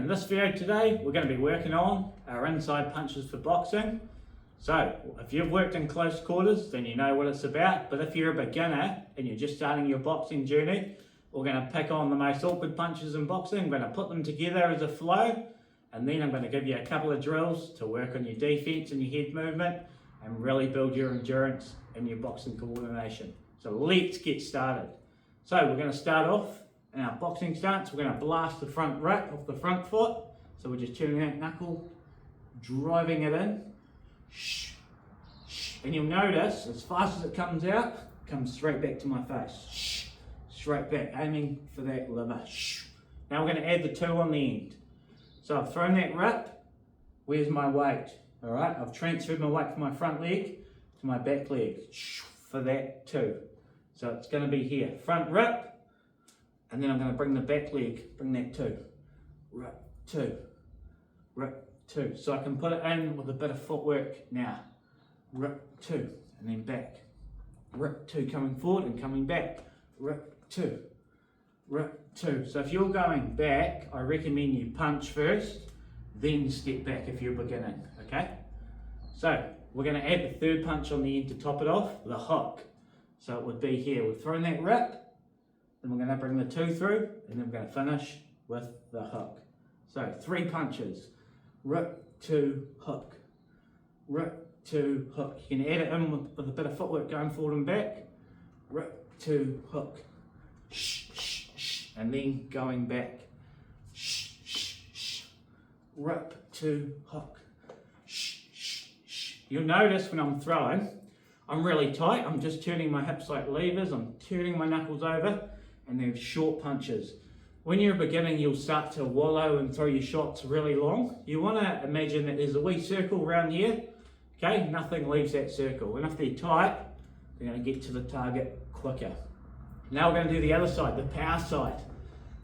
in this video today, we're going to be working on our inside punches for boxing. So, if you've worked in close quarters, then you know what it's about. But if you're a beginner and you're just starting your boxing journey, we're going to pick on the most awkward punches in boxing. We're going to put them together as a flow, and then I'm going to give you a couple of drills to work on your defense and your head movement and really build your endurance and your boxing coordination. So let's get started. So we're going to start off in our boxing stance. We're going to blast the front rip off the front foot. So we're just turning that knuckle, driving it in. And you'll notice, as fast as it comes out, it comes straight back to my face. Straight back, aiming for that liver. Now we're going to add the two on the end. So I've thrown that rip. Where's my weight? All right, I've transferred my weight from my front leg to my back leg for that two. So it's going to be here, front rip, and then I'm going to bring the back leg, bring that two. Rip, two, rip, two. So I can put it in with a bit of footwork now. Rip, two, and then back. Rip, two, coming forward and coming back. Rip, two, rip, two. So if you're going back, I recommend you punch first, then step back if you're beginning, okay? So we're going to add the third punch on the end to top it off, the hook. So it would be here, we've thrown that rip, then we're going to bring the two through, and then we're going to finish with the hook. So 3 punches, rip, two, hook, rip, two, hook. You can add it in with a bit of footwork going forward and back, rip, two, hook, and then going back, rip, two, hook. You'll notice when I'm throwing, I'm really tight. I'm just turning my hips like levers. I'm turning my knuckles over, and they're short punches. When you're beginning, you'll start to wallow and throw your shots really long. You want to imagine that there's a wee circle around here. Okay, nothing leaves that circle. And if they're tight, they're going to get to the target quicker. Now we're going to do the other side, the power side.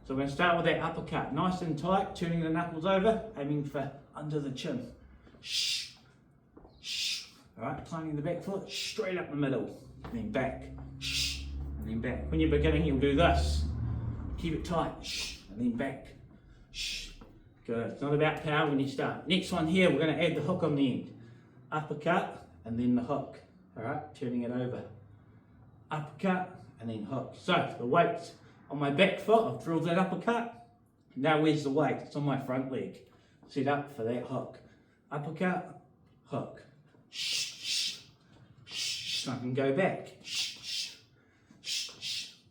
So we're going to start with that uppercut, nice and tight, turning the knuckles over, aiming for under the chin. All right, planting the back foot, straight up the middle, and then back, and then back. When you're beginning, you'll do this. Keep it tight, and then back. Good. It's not about power when you start. Next one here, we're going to add the hook on the end. Uppercut, and then the hook. All right, turning it over. Uppercut, and then hook. So the weight's on my back foot. I've drilled that uppercut. Now where's the weight? It's on my front leg. Set up for that hook. Uppercut, hook. I can go back.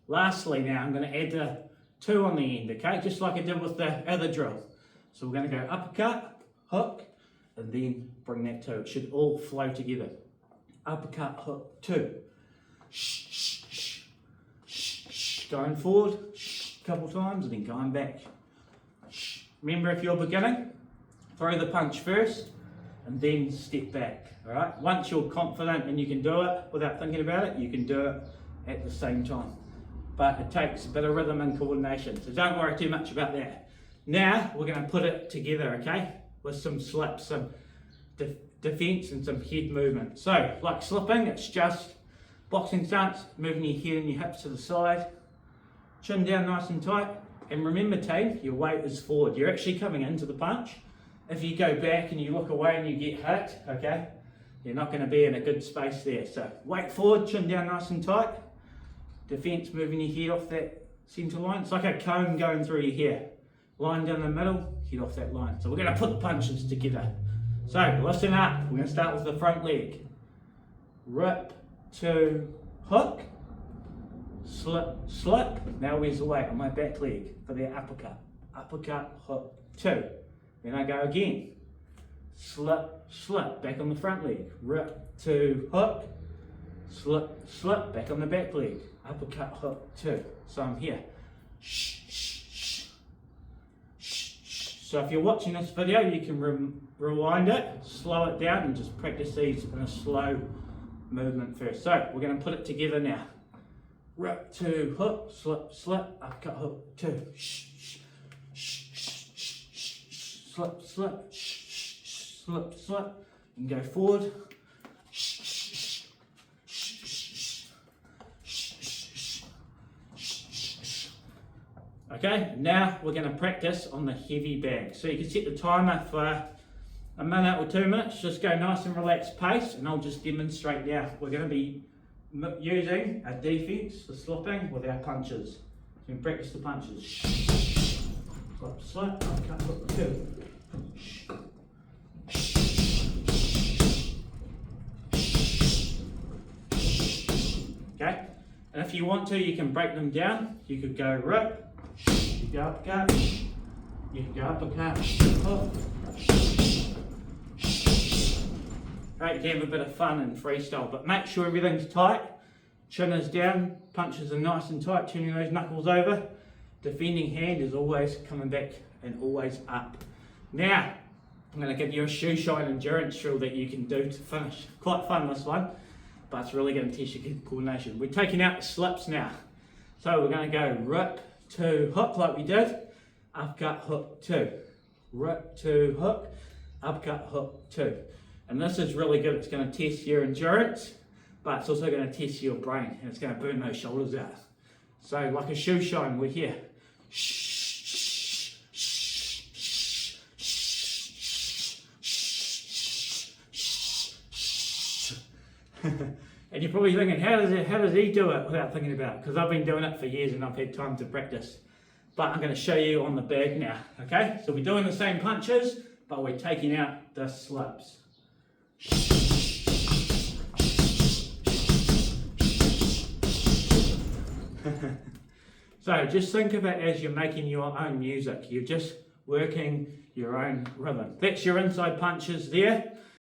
Lastly now, I'm going to add the two on the end, okay? Just like I did with the other drill. So we're going to go uppercut, hook, and then bring that two. It should all flow together. Uppercut, hook, two. Going forward, a couple times, and then going back. Remember, if you're beginning, throw the punch first, and then step back. All right. Once you're confident and you can do it without thinking about it, you can do it at the same time. But it takes a bit of rhythm and coordination, so don't worry too much about that. Now we're going to put it together, okay, with some slips, some defense, and some head movement. So, like slipping, it's just boxing stance, moving your head and your hips to the side, chin down nice and tight. And remember, team, your weight is forward. You're actually coming into the punch. If you go back and you look away and you get hit, okay, you're not going to be in a good space there. So weight forward, chin down nice and tight. Defense, moving your head off that center line. It's like a cone going through your hair. Line down the middle, head off that line. So we're going to put the punches together. So listen up. We're going to start with the front leg. Rip, two, hook. Slip, slip. Now where's the weight? On my back leg for the uppercut. Uppercut, hook, two. Then I go again. Slip, slip, back on the front leg. Rip, two, hook. Slip, slip, back on the back leg. Uppercut, hook, two. So I'm here. So if you're watching this video, you can rewind it, slow it down, and just practice these in a slow movement first. So we're going to put it together now. Rip, two, hook, slip, slip, uppercut, hook, two. Slip, slip, slip, slip, and go forward. Okay, now we're going to practice on the heavy bag. So you can set the timer for a minute or 2 minutes, just go nice and relaxed pace, and I'll just demonstrate now. We're going to be using our defense, the slipping, with our punches. So we can practice the punches. Slip, slip, uppercut, hook, two. Okay, and if you want to, you can break them down. You could go rip, you go uppercut, you can go uppercut, hook. Great to have a bit of fun and freestyle, but make sure everything's tight. Chin is down, punches are nice and tight, turning those knuckles over. Defending hand is always coming back and always up. Now, I'm going to give you a shoe shine endurance drill that you can do to finish. Quite fun, this one, but it's really going to test your coordination. We're taking out the slips now. So we're going to go rip, two, hook like we did, uppercut, hook, two. Rip, two, hook, uppercut, hook, two. And this is really good. It's going to test your endurance, but it's also going to test your brain, and it's going to burn those shoulders out. So like a shoe shine, we're here. And you're probably thinking, how does he do it without thinking about it? Because I've been doing it for years and I've had time to practice. But I'm going to show you on the bag now, okay? So we're doing the same punches, but we're taking out the slips. So just think of it as you're making your own music. You're just working your own rhythm. That's your inside punches there.